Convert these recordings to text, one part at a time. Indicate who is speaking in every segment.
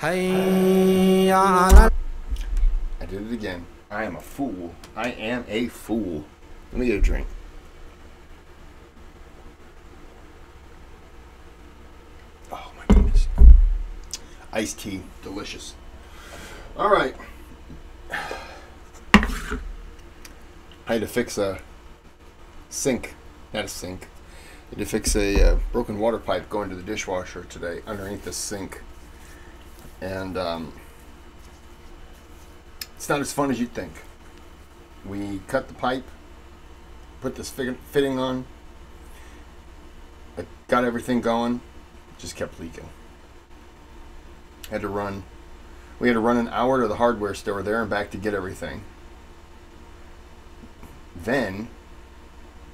Speaker 1: I did it again. I am a fool. I am a fool. Let me get a drink. Oh my goodness. Iced tea. Delicious. All right. I had to fix a sink. Not a sink. I had to fix a broken water pipe going to the dishwasher today underneath the sink. And it's not as fun as you'd think. We cut the pipe, put this fitting on, I got everything going, just kept leaking. We had to run an hour to the hardware store there and back to get everything. Then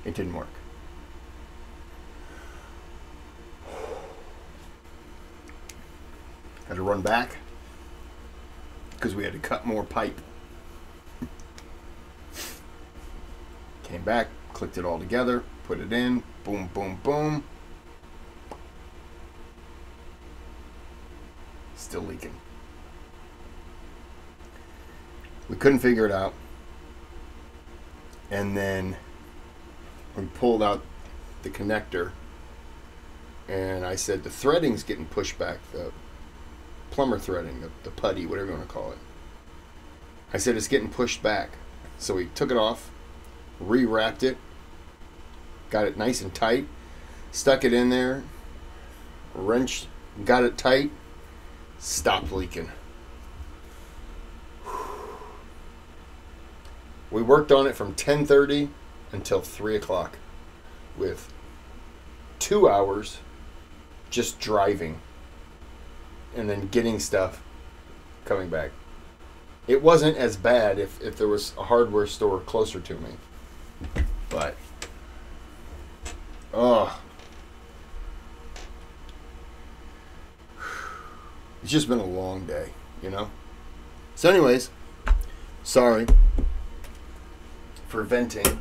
Speaker 1: it didn't work. Had to run back because we had to cut more pipe. Came back, clicked it all together, put it in, boom, boom, boom. Still leaking. We couldn't figure it out. And then we pulled out the connector and I said the threading's getting pushed back, the plumber threading, the putty, whatever you want to call it. I said it's getting pushed back. So we took it off, rewrapped it, got it nice and tight, stuck it in there, wrenched, got it tight, stopped leaking. We worked on it from 10:30 until 3 o'clock with 2 hours just driving and then getting stuff, coming back. It wasn't as bad if there was a hardware store closer to me. But, it's just been a long day, you know? So anyways, sorry for venting.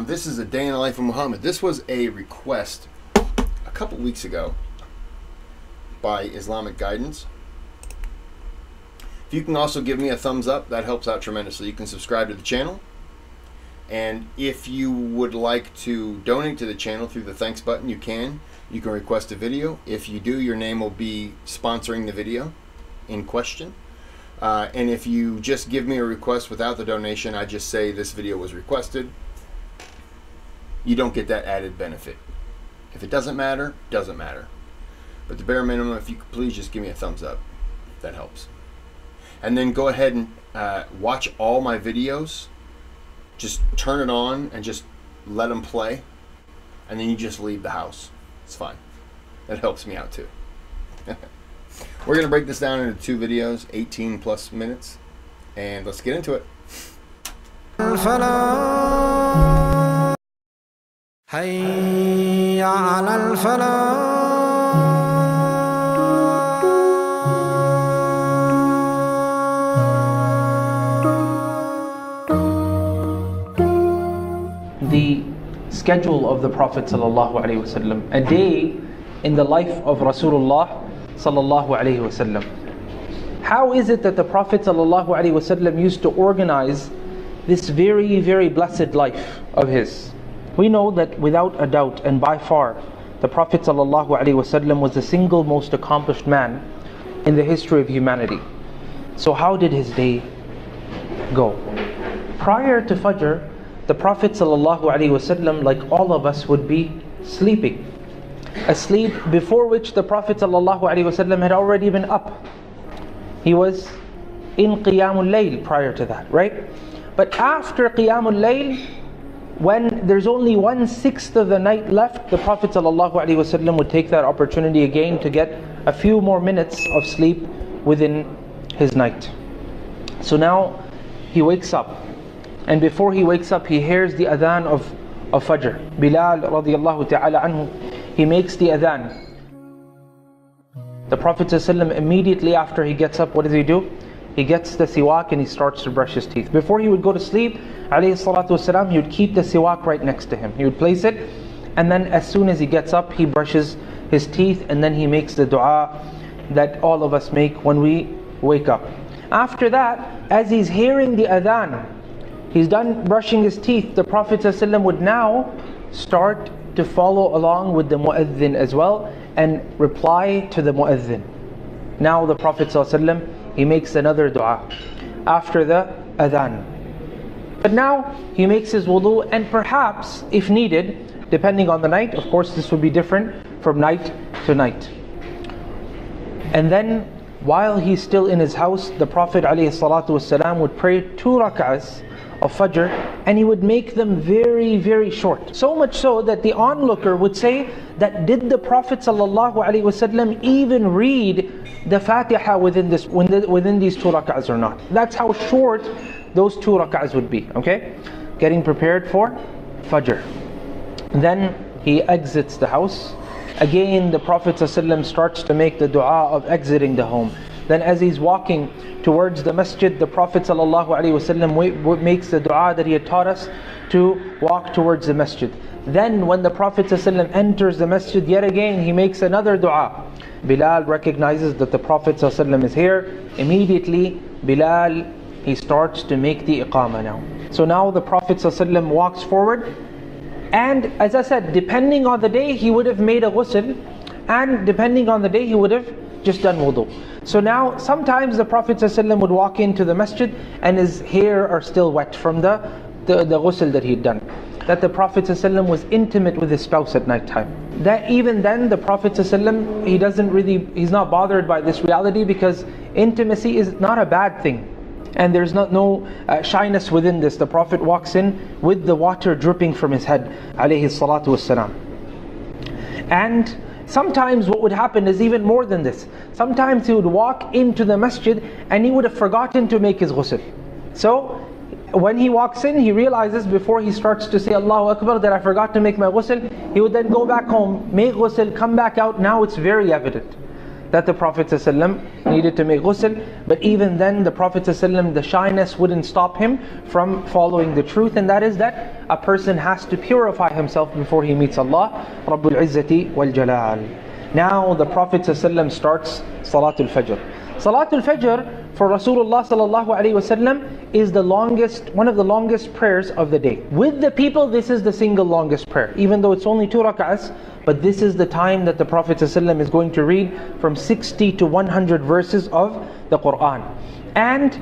Speaker 1: This is a day in the life of Muhammad. This was a request a couple weeks ago by Islamic Guidance. If you can also give me a thumbs up, that helps out tremendously. You can subscribe to the channel. And if you would like to donate to the channel through the thanks button, you can. You can request a video. If you do, your name will be sponsoring the video in question. And if you just give me a request without the donation, I just say this video was requested. You don't get that added benefit. If it doesn't matter, doesn't matter. But the bare minimum, if you could please just give me a thumbs up. That helps. And then go ahead and watch all my videos. Just turn it on and just let them play. And then you just leave the house. It's fine. That helps me out too. We're going to break this down into 2 videos, 18 plus minutes. And let's get into it.
Speaker 2: The schedule of the Prophet ﷺ, a day in the life of Rasulullah ﷺ. How is it that the Prophet ﷺ used to organize this very, very blessed life of his? We know that without a doubt and by far, the Prophet ﷺ was the single most accomplished man in the history of humanity. So how did his day go? Prior to Fajr, the Prophet ﷺ, like all of us, would be sleeping. Asleep, before which the Prophet ﷺ had already been up. He was in Qiyamul Layl prior to that, right? But after Qiyamul Layl, when there's only 1/6 of the night left, the Prophet ﷺ would take that opportunity again to get a few more minutes of sleep within his night. So now he wakes up. And before he wakes up, he hears the adhan of Fajr. Bilal radiallahu ta'ala anhu, he makes the adhan. The Prophet ﷺ, immediately after he gets up, what does he do? He gets the siwak and he starts to brush his teeth. Before he would go to sleep, alayhi salatu wasalam, he would keep the siwak right next to him. He would place it, and then as soon as he gets up, he brushes his teeth, and then he makes the dua. that all of us make when we wake up. After that, as he's hearing the adhan, he's done brushing his teeth, the Prophet ﷺ would now start to follow along with the mu'adhin as well and reply to the mu'adhin. Now the Prophet ﷺ, he makes another dua after the adhan. But now he makes his wudu, and perhaps if needed, depending on the night, of course this would be different from night to night. And then while he's still in his house, the Prophet ﷺ would pray 2 rak'ahs of Fajr, and he would make them very, very short. So much so that the onlooker would say that did the Prophet ﷺ even read the Fatiha within these 2 rak'ahs or not? That's how short those 2 rak'ahs would be. Okay? Getting prepared for Fajr. Then he exits the house. Again, the Prophet ﷺ starts to make the dua of exiting the home. Then as he's walking towards the masjid, the Prophet ﷺ makes the dua that he had taught us to walk towards the masjid. Then when the Prophet ﷺ enters the masjid, yet again he makes another dua. Bilal recognizes that the Prophet ﷺ is here. Immediately, Bilal, he starts to make the iqamah now. So now the Prophet ﷺ walks forward, and as I said, depending on the day, he would have made a ghusl, and depending on the day, he would have just done wudu. So now, sometimes the Prophet ﷺ would walk into the masjid and his hair are still wet from the ghusl that he'd done. That the Prophet ﷺ was intimate with his spouse at night time. That even then, the Prophet ﷺ, he's not bothered by this reality, because intimacy is not a bad thing. And there's no shyness within this. The Prophet walks in with the water dripping from his head, alayhi salatu wassalam. And sometimes what would happen is even more than this. Sometimes he would walk into the masjid and he would have forgotten to make his ghusl. So when he walks in, he realizes before he starts to say Allahu Akbar that I forgot to make my ghusl. He would then go back home, make ghusl, come back out. Now it's very evident that the Prophet ﷺ needed to make ghusl. But even then, the Prophet ﷺ, the shyness wouldn't stop him from following the truth, and that is that a person has to purify himself before he meets Allah Rabbul Izzati wal Jalal. Now the Prophet ﷺ starts Salatul Fajr. Salatul Fajr for Rasulullah ﷺ is one of the longest prayers of the day. With the people, this is the single longest prayer, even though it's only 2 rak'ahs. But this is the time that the Prophet ﷺ is going to read from 60 to 100 verses of the Quran. And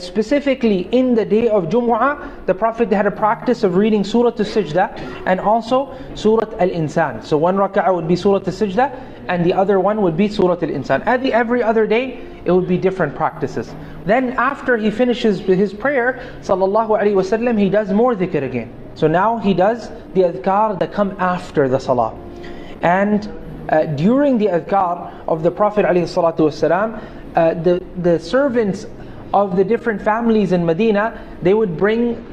Speaker 2: specifically in the day of Jumu'ah, the Prophet had a practice of reading Surah Al-Sajdah and also Surah Al-Insan. So 1 rak'ah would be Surah Al-Sajdah and the other one would be Surah Al-Insan. Every other day, it would be different practices. Then after he finishes his prayer, sallallahu alaihi wasallam, he does more dhikr again. So now he does the adhkar that come after the salah. And during the adhkar of the Prophet ﷺ, the servants of the different families in Medina, they would bring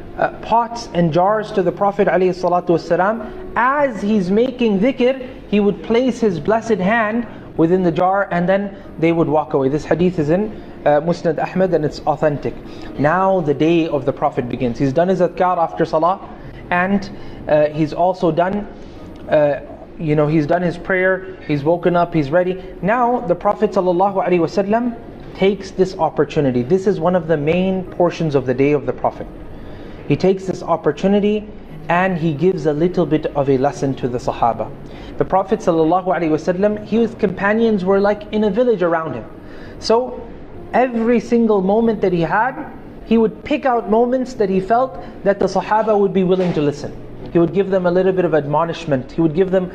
Speaker 2: pots and jars to the Prophet ﷺ. As he's making dhikr, he would place his blessed hand within the jar and then they would walk away. This hadith is in Musnad Ahmad and it's authentic. Now the day of the Prophet begins. He's done his adhkar after salah, and he's also done he's done his prayer, he's woken up, he's ready. Now the Prophet ﷺ takes this opportunity. This is one of the main portions of the day of the Prophet. He takes this opportunity and he gives a little bit of a lesson to the Sahaba. The Prophet ﷺ, his companions were like in a village around him. So every single moment that he had, he would pick out moments that he felt that the Sahaba would be willing to listen. He would give them a little bit of admonishment. He would give them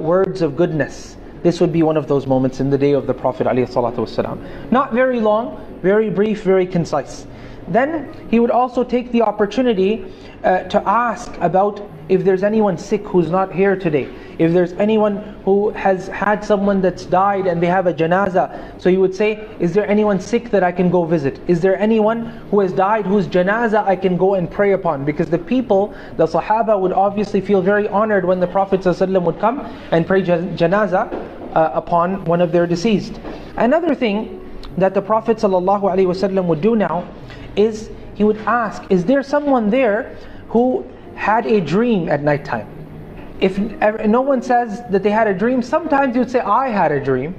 Speaker 2: words of goodness. This would be one of those moments in the day of the Prophet ﷺ. Not very long, very brief, very concise. Then he would also take the opportunity to ask about if there's anyone sick who's not here today. If there's anyone who has had someone that's died and they have a janazah. So he would say, is there anyone sick that I can go visit? Is there anyone who has died whose janazah I can go and pray upon? Because the people, the Sahaba, would obviously feel very honored when the Prophet ﷺ would come and pray janazah upon one of their deceased. Another thing that the Prophet ﷺ would do now is he would ask, is there someone there who had a dream at night time? If no one says that they had a dream, sometimes he would say, I had a dream.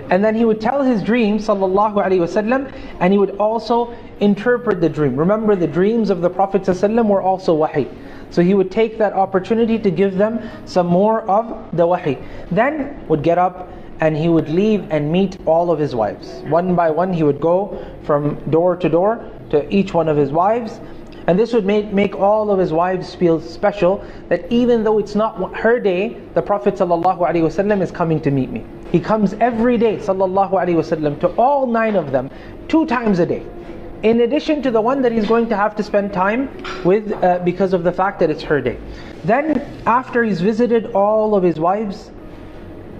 Speaker 2: And then he would tell his dream, sallallahu alaihi wasallam, and he would also interpret the dream. Remember, the dreams of the Prophet ﷺ were also wahi. So he would take that opportunity to give them some more of the wahi. Then would get up and he would leave and meet all of his wives. One by one he would go from door to each one of his wives. And this would make all of his wives feel special, that even though it's not her day, the Prophet ﷺ is coming to meet me. He comes every day, ﷺ, to all 9 of them, 2 times a day. In addition to the one that he's going to have to spend time with because of the fact that it's her day. Then after he's visited all of his wives,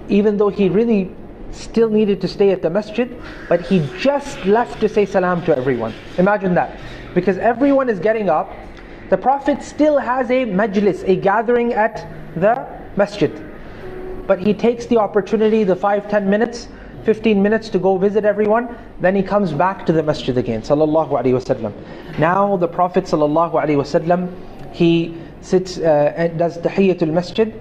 Speaker 2: even though he really still needed to stay at the masjid, but he just left to say salam to everyone. Imagine that. Because everyone is getting up, the Prophet still has a majlis, a gathering at the masjid. But he takes the opportunity, the 5-10 minutes, 15 minutes to go visit everyone, then he comes back to the masjid again, sallallahu alaihi wasallam. Now the Prophet sallallahu alaihi wasallam, he sits and does tahiyyatul masjid,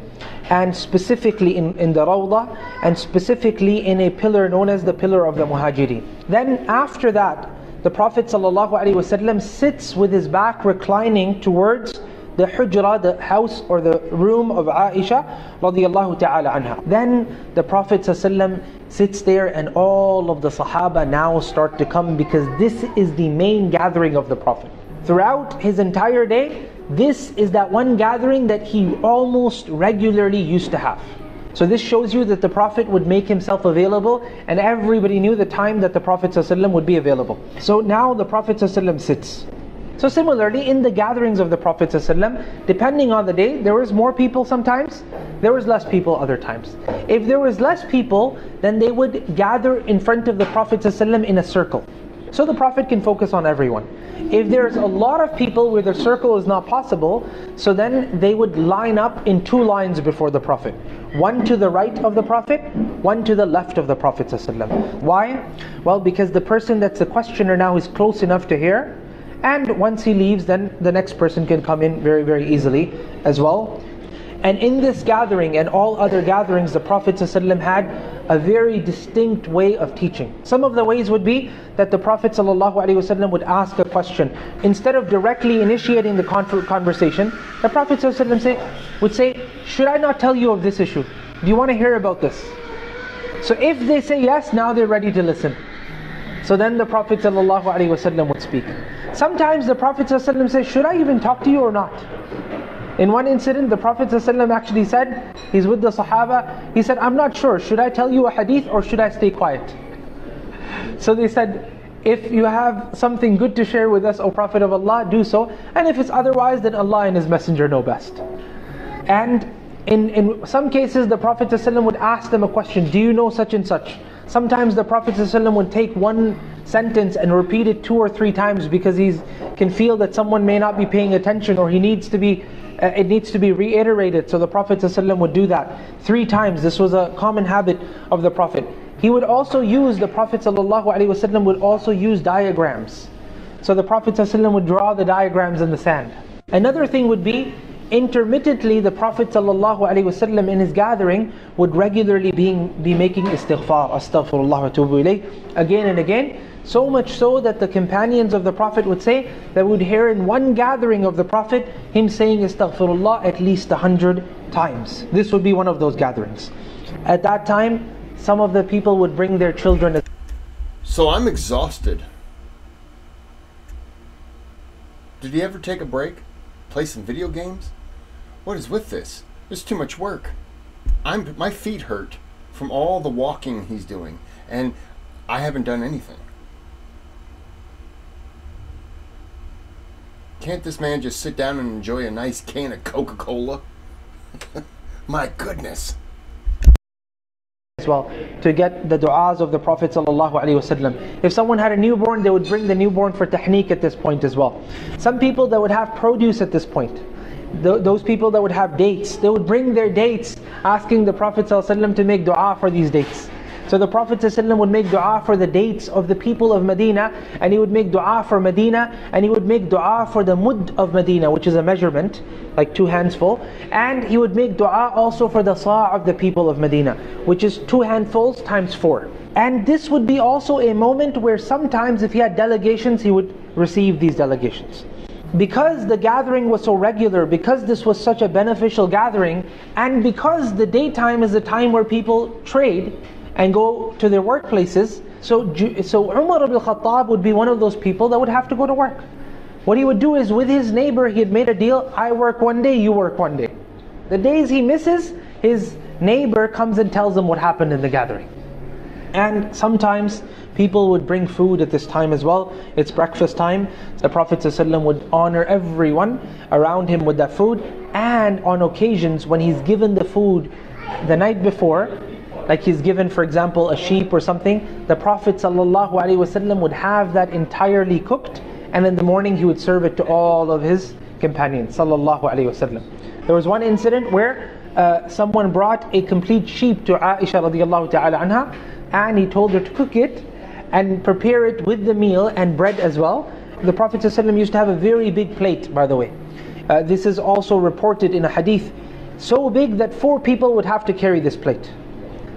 Speaker 2: and specifically in the rawdah, and specifically in a pillar known as the pillar of the muhajirin. Then after that, the Prophet ﷺ sits with his back reclining towards the hujra, the house or the room of Aisha radiallahu ta'ala anha. Then the Prophet ﷺ sits there, and all of the Sahaba now start to come, because this is the main gathering of the Prophet. Throughout his entire day, this is that one gathering that he almost regularly used to have. So this shows you that the Prophet would make himself available, and everybody knew the time that the Prophet ﷺ would be available. So now the Prophet ﷺ sits. So similarly, in the gatherings of the Prophet ﷺ, depending on the day, there was more people sometimes, there was less people other times. If there was less people, then they would gather in front of the Prophet ﷺ in a circle. So the Prophet can focus on everyone. If there's a lot of people where the circle is not possible, so then they would line up in 2 lines before the Prophet. One to the right of the Prophet, one to the left of the Prophet ﷺ. Why? Well, because the person that's the questioner now is close enough to hear, and once he leaves, then the next person can come in very, very easily as well. And in this gathering and all other gatherings, the Prophet ﷺ had a very distinct way of teaching. Some of the ways would be that the Prophet ﷺ would ask a question. Instead of directly initiating the conversation, the Prophet ﷺ would say, "Should I not tell you of this issue? Do you want to hear about this?" So if they say yes, now they're ready to listen. So then the Prophet ﷺ would speak. Sometimes the Prophet ﷺ says, "Should I even talk to you or not?" In one incident, the Prophet ﷺ actually said, he's with the Sahaba, he said, "I'm not sure, should I tell you a hadith or should I stay quiet?" So they said, "If you have something good to share with us, O Prophet of Allah, do so. And if it's otherwise, then Allah and His Messenger know best." And in some cases, the Prophet ﷺ would ask them a question, "Do you know such and such?" Sometimes the Prophet ﷺ would take one sentence and repeat it 2 or 3 times, because he can feel that someone may not be paying attention, or it needs to be reiterated. So the Prophet ﷺ would do that 3 times. This was a common habit of the Prophet. He would also use, the Prophet ﷺ would also use diagrams. So the Prophet ﷺ would draw the diagrams in the sand. Another thing would be, intermittently the Prophet ﷺ in his gathering would regularly be making istighfar, astaghfirullah wa atubu ilayh, again and again. So much so that the companions of the Prophet would say that we would hear in one gathering of the Prophet him saying astaghfirullah at least 100 times. This would be one of those gatherings. At that time, some of the people would bring their children.
Speaker 1: So I'm exhausted. Did he ever take a break? Play some video games? What is with this? There's too much work. My feet hurt from all the walking he's doing, and I haven't done anything. Can't this man just sit down and enjoy a nice can of Coca-Cola? My goodness.
Speaker 2: As well, to get the du'as of the Prophet ﷺ. If someone had a newborn, they would bring the newborn for tahniq at this point as well. Some people that would have produce at this point, those people that would have dates, they would bring their dates, asking the Prophet ﷺ to make du'a for these dates. So the Prophet ﷺ would make dua for the dates of the people of Medina, and he would make dua for Medina, and he would make dua for the mud of Medina, which is a measurement, like 2 hands full. And he would make dua also for the sa' of the people of Medina, which is 2 handfuls times 4. And this would be also a moment where sometimes if he had delegations, he would receive these delegations. Because the gathering was so regular, because this was such a beneficial gathering, and because the daytime is the time where people trade and go to their workplaces, so Umar ibn Khattab would be one of those people that would have to go to work. What he would do is, with his neighbor, he had made a deal: I work one day, you work one day. The days he misses, his neighbor comes and tells him what happened in the gathering. And sometimes people would bring food at this time as well. It's breakfast time. The Prophet ﷺ would honor everyone around him with that food. And on occasions when he's given the food the night before, like he's given, for example, a sheep or something, the Prophet ﷺ would have that entirely cooked, and in the morning he would serve it to all of his companions ﷺ. There was one incident where someone brought a complete sheep to Aisha radiallahu ta'ala anha, and he told her to cook it and prepare it with the meal and bread as well. The Prophet ﷺ used to have a very big plate, by the way. This is also reported in a hadith, so big that 4 people would have to carry this plate.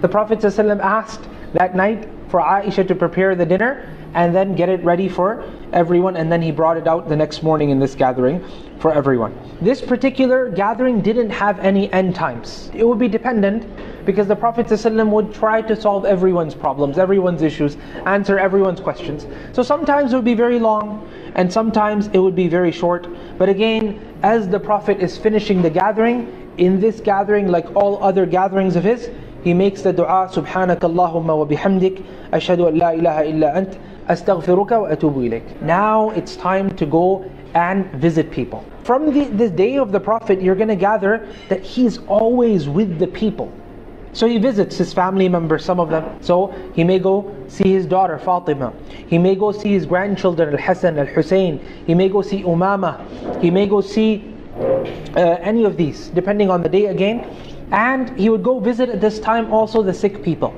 Speaker 2: The Prophet ﷺ asked that night for Aisha to prepare the dinner and then get it ready for everyone, and then he brought it out the next morning in this gathering for everyone. This particular gathering didn't have any end times. It would be dependent, because the Prophet ﷺ would try to solve everyone's problems, everyone's issues, answer everyone's questions. So sometimes it would be very long, and sometimes it would be very short. But again, as the Prophet is finishing the gathering, in this gathering, like all other gatherings of his, he makes the dua: Subhanaka Allahumma wa bihamdik, ashhadu an la ilaha illa ant, astaghfiruka wa atubu ilayk. Now it's time to go and visit people. From the day of the Prophet, you're going to gather that he's always with the people. So he visits his family members, some of them. So he may go see his daughter Fatima. He may go see his grandchildren Al-Hasan, Al-Hussein. He may go see Umama. He may go see any of these, depending on the day again. And he would go visit at this time also the sick people.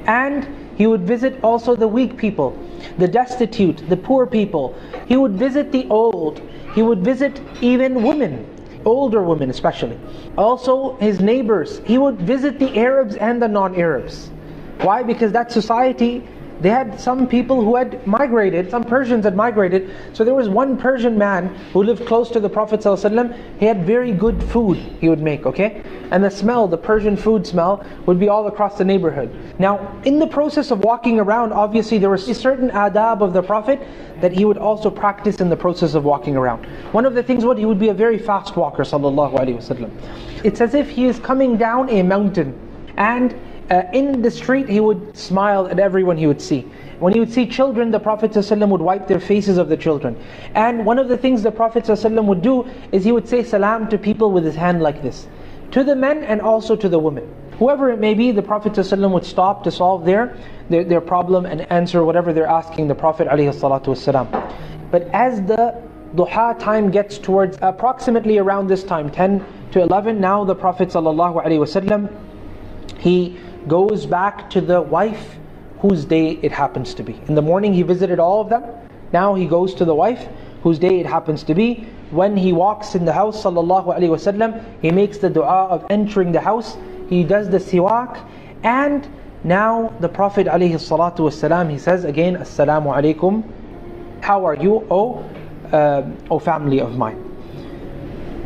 Speaker 2: And he would visit also the weak people, the destitute, the poor people. He would visit the old. He would visit even women, older women especially. Also his neighbors. He would visit the Arabs and the non-Arabs. Why? Because that society, they had some people who had migrated, some Persians had migrated. So there was one Persian man who lived close to the Prophet ﷺ. He had very good food he would make, okay? And the smell, the Persian food smell, would be all across the neighborhood. Now, in the process of walking around, obviously there was a certain adab of the Prophet that he would also practice in the process of walking around. One of the things he would be a very fast walker, sallallahu alaihi wasallam. It's as if he is coming down a mountain, and in the street he would smile at everyone he would see. When he would see children, the Prophet ﷺ would wipe their faces of the children. And one of the things the Prophet ﷺ would do is he would say salam to people with his hand like this, to the men and also to the women. Whoever it may be, the Prophet ﷺ would stop to solve their problem and answer whatever they're asking the Prophet ﷺ. But as the duha time gets towards approximately around this time, 10 to 11, now the Prophet ﷺ, he goes back to the wife whose day it happens to be. In the morning he visited all of them. Now he goes to the wife whose day it happens to be. When he walks in the house, sallallahu alaihi wasallam, he makes the dua of entering the house. He does the siwak, and now the Prophet alaihi salatu wasalam, he says again, Assalamu alaikum. How are you, O family of mine?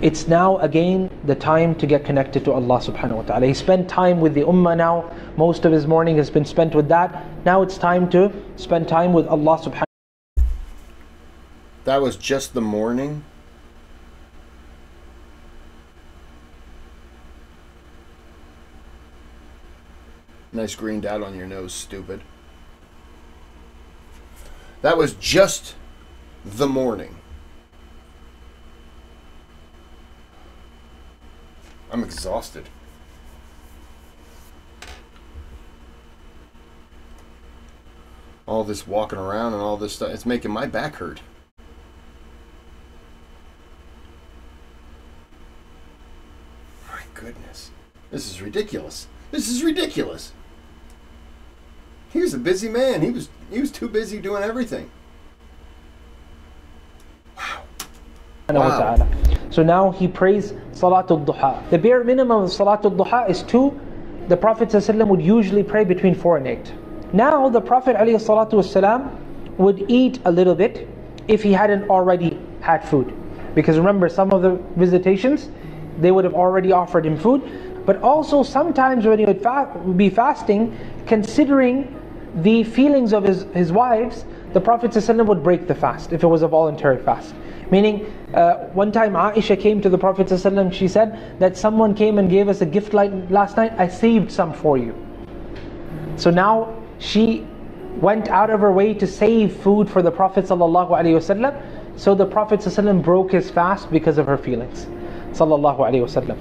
Speaker 2: It's now again the time to get connected to Allah subhanahu wa ta'ala. He spent time with the ummah now. Most of his morning has been spent with that. Now it's time to spend time with Allah subhanahu wa ta'ala.
Speaker 1: That was just the morning. Nice green dot on your nose, stupid. That was just the morning. I'm exhausted. All this walking around and all this stuff, it's making my back hurt. My goodness. This is ridiculous. This is ridiculous. He was a busy man. He was too busy doing everything. Wow. Wow.
Speaker 2: So now he prays Salatul Duha. The bare minimum of Salatul Duha is 2. The Prophet ﷺ would usually pray between 4 and 8. Now the Prophet ﷺ would eat a little bit if he hadn't already had food. Because remember, some of the visitations, they would have already offered him food. But also sometimes when he would be fasting, considering the feelings of his wives, the Prophet ﷺ would break the fast if it was a voluntary fast. Meaning, one time Aisha came to the Prophet ﷺ, she said that someone came and gave us a gift last night, I saved some for you. So now she went out of her way to save food for the Prophet ﷺ. So the Prophet ﷺ broke his fast because of her feelings, sallallahu alaihi wasallam.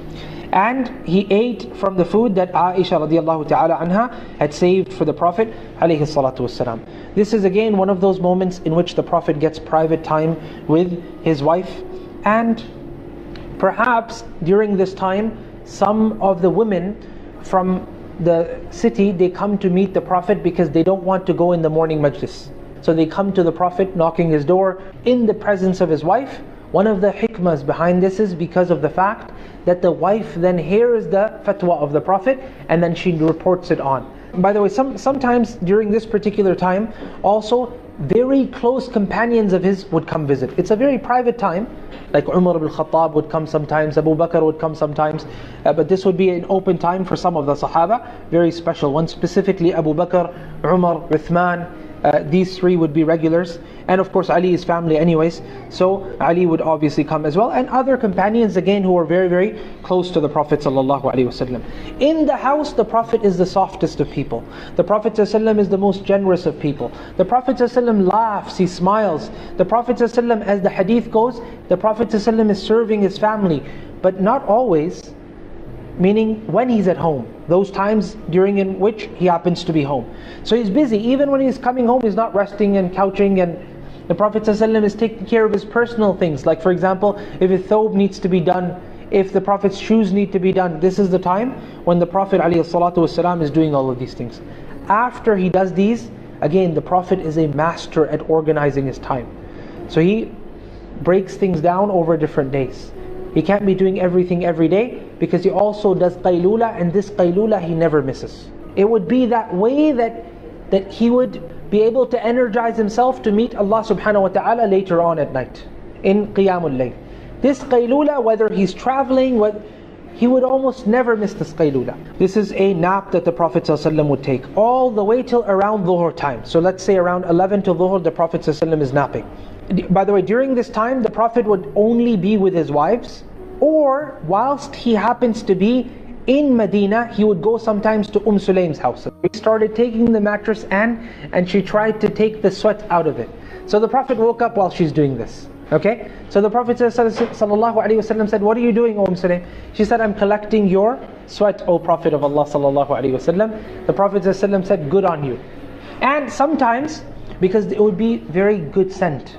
Speaker 2: And he ate from the food that Aisha radiallahu ta'ala anha had saved for the Prophet alayhi salatu wasalam. This is again one of those moments in which the Prophet gets private time with his wife. And perhaps during this time, some of the women from the city, they come to meet the Prophet because they don't want to go in the morning majlis. So they come to the Prophet knocking his door in the presence of his wife. One of the hikmahs behind this is because of the fact that the wife then hears the fatwa of the Prophet and then she reports it on. By the way, sometimes during this particular time, also very close companions of his would come visit. It's a very private time, like Umar ibn Khattab would come sometimes, Abu Bakr would come sometimes, but this would be an open time for some of the Sahaba, very special ones, specifically Abu Bakr, Umar, Uthman. These three would be regulars, and of course Ali is family anyways, so Ali would obviously come as well, and other companions again who are very very close to the Prophet ﷺ. In the house, the Prophet is the softest of people. The Prophet ﷺ is the most generous of people. The Prophet ﷺ laughs, he smiles. The Prophet ﷺ, as the hadith goes, the Prophet ﷺ is serving his family, but not always. Meaning when he's at home, those times during in which he happens to be home. So he's busy. Even when he's coming home, he's not resting and couching, and the Prophet ﷺ is taking care of his personal things. Like for example, if his thobe needs to be done, if the Prophet's shoes need to be done, this is the time when the Prophet ﷺ is doing all of these things. After he does these, again the Prophet is a master at organizing his time. So he breaks things down over different days. He can't be doing everything every day, because he also does qaylula, and this qaylula he never misses. It would be that way that he would be able to energize himself to meet Allah subhanahu wa ta'ala later on at night, in qiyamul layl. This qaylula, whether he's traveling, he would almost never miss this qaylula. This is a nap that the Prophet ﷺ would take all the way till around dhuhr time. So let's say around 11 till dhuhr, the Prophet ﷺ is napping. By the way, during this time, the Prophet would only be with his wives, or whilst he happens to be in Medina, he would go sometimes to Sulaim's house. He started taking the mattress and she tried to take the sweat out of it. So the Prophet woke up while she's doing this. Okay? So the Prophet ﷺ said, what are you doing, Sulaim? She said, I'm collecting your sweat, O Prophet of Allah ﷺ. The Prophet ﷺ said, good on you. And sometimes, because it would be very good scent,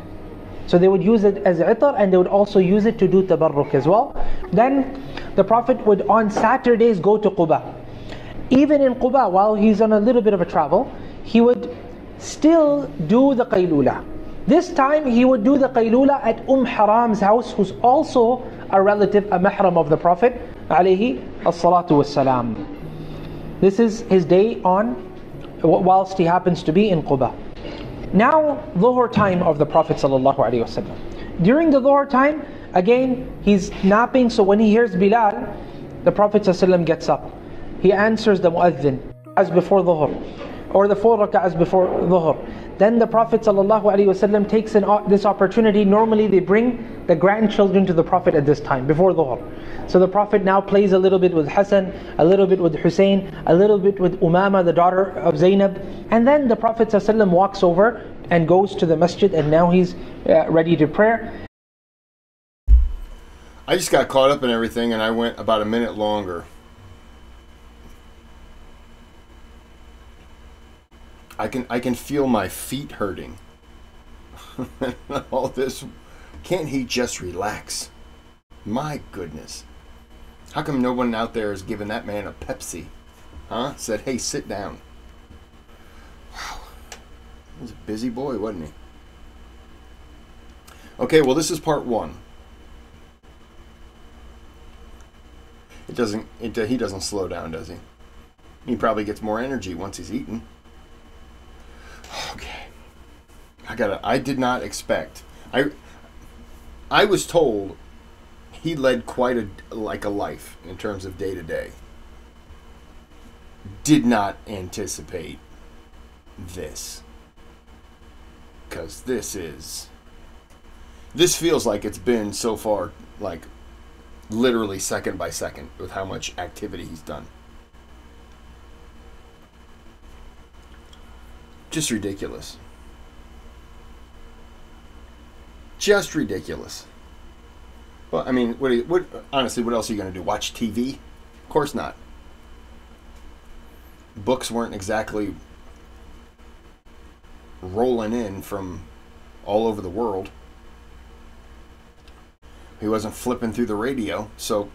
Speaker 2: so they would use it as itar, and they would also use it to do tabarruk as well. Then the Prophet would on Saturdays go to Quba. Even in Quba, while he's on a little bit of a travel, he would still do the qaylula. This time he would do the qaylula at Haram's house, who's also a relative, a mahram of the Prophet alayhi as-salatu was-salam. This is his day on whilst he happens to be in Quba. Now, dhuhr time of the Prophet ﷺ. During the dhuhr time, again, he's napping, so when he hears Bilal, the Prophet ﷺ gets up. He answers the mu'adhin as before dhuhr, or the 4 rak'ahs before dhuhr. Then the Prophet ﷺ takes this opportunity. Normally they bring the grandchildren to the Prophet at this time, before dhuhr. So the Prophet now plays a little bit with Hassan, a little bit with Hussein, a little bit with Umama, the daughter of Zainab. And then the Prophet ﷺ walks over and goes to the masjid, and now he's ready to pray.
Speaker 1: I just got caught up in everything, and I went about a minute longer. I can feel my feet hurting. All this, can't he just relax? My goodness. How come no one out there has given that man a Pepsi? Huh? Said, hey, sit down. Wow. He was a busy boy, wasn't he? Okay, well, this is part 1. He doesn't slow down, does he? He probably gets more energy once he's eaten. I did not expect. I was told he led quite a life in terms of day to day. Did not anticipate this. Because this feels like it's been so far, like, literally second by second with how much activity he's done. Just ridiculous. Just ridiculous. Well, I mean, honestly, what else are you going to do? Watch TV? Of course not. Books weren't exactly rolling in from all over the world. He wasn't flipping through the radio. So,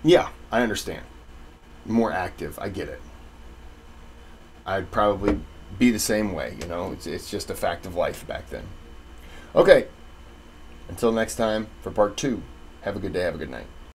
Speaker 1: yeah, I understand. More active. I get it. I'd probably be the same way, It's just a fact of life back then. Okay. Until next time, for part 2, have a good day, have a good night.